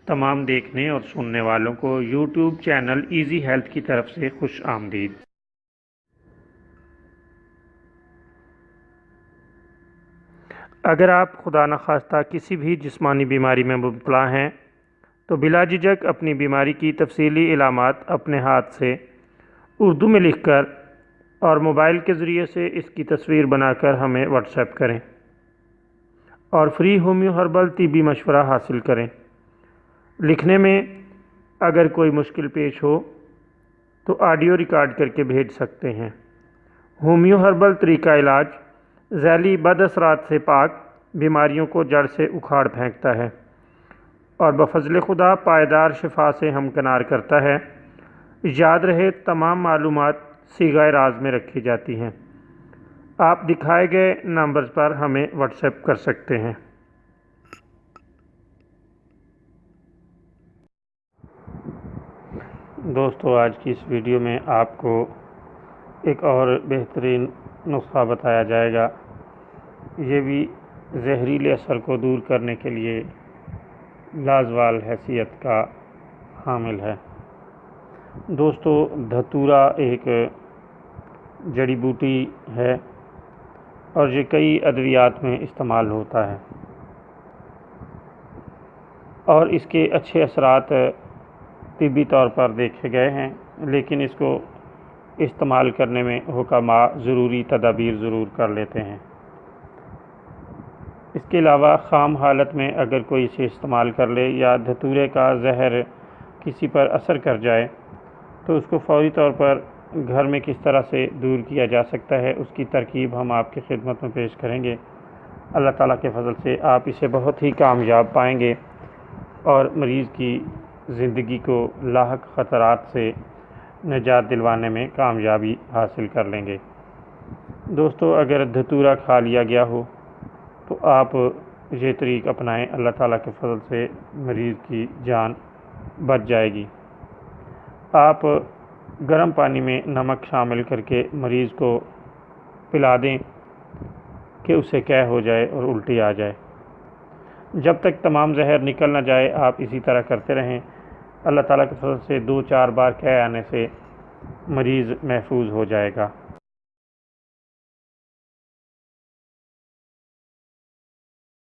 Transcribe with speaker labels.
Speaker 1: تمام دیکھنے اور سننے والوں کو یوٹیوب چینل ایزی ہیلتھ کی طرف سے خوش آمدید۔ اگر آپ خدا نخواستہ کسی بھی جسمانی بیماری میں مبتلا ہیں تو بلا جھجک اپنی بیماری کی تفصیلی علامات اپنے ہاتھ سے اردو میں لکھ کر اور موبائل کے ذریعے سے اس کی تصویر بنا کر ہمیں واٹس ایپ کریں اور فری ہومیو ہربل طبی مشورہ حاصل کریں۔ لکھنے میں اگر کوئی مشکل پیش ہو تو آڈیو ریکارڈ کر کے بھیج سکتے ہیں۔ ہومیو ہربل طریقہ علاج ذیلی بد اثرات سے پاک، بیماریوں کو جڑ سے اکھاڑ پھینکتا ہے اور بفضل خدا پائیدار شفا سے ہمکنار کرتا ہے۔ یاد رہے تمام معلومات صیغہ راز میں رکھی جاتی ہیں۔ آپ دکھائے گئے نمبرز پر ہمیں واٹس ایپ کر سکتے ہیں۔ دوستو، آج کی اس ویڈیو میں آپ کو ایک اور بہترین نسخہ بتایا جائے گا۔ یہ بھی زہریلے اثر کو دور کرنے کے لیے لازوال حیثیت کا حامل ہے۔ دوستو، دھتورا ایک جڑی بوٹی ہے اور یہ کئی ادویات میں استعمال ہوتا ہے اور اس کے اچھے اثرات طبی طور پر دیکھے گئے ہیں، لیکن اس کو استعمال کرنے میں حکماء ضروری تدابیر ضرور کر لیتے ہیں۔ اس کے علاوہ خام حالت میں اگر کوئی اسے استعمال کر لے یا دھتورے کا زہر کسی پر اثر کر جائے تو اس کو فوری طور پر گھر میں کس طرح سے دور کیا جا سکتا ہے، اس کی ترکیب ہم آپ کی خدمت میں پیش کریں گے۔ اللہ تعالیٰ کے فضل سے آپ اسے بہت ہی کامیاب پائیں گے اور مریض کی زندگی کو لاحق خطرات سے نجات دلوانے میں کامیابی حاصل کر لیں گے۔ دوستو، اگر دھتورا کھا لیا گیا ہو تو آپ یہ طریق اپنائیں، اللہ تعالیٰ کے فضل سے مریض کی جان بچ جائے گی۔ آپ گرم پانی میں نمک شامل کر کے مریض کو پلا دیں کہ اسے قے ہو جائے اور الٹی آ جائے۔ جب تک تمام زہر نکل نہ جائے آپ اسی طرح کرتے رہیں۔ اللہ تعالیٰ کے فضل سے 2-4 بار قے آنے سے مریض محفوظ ہو جائے گا۔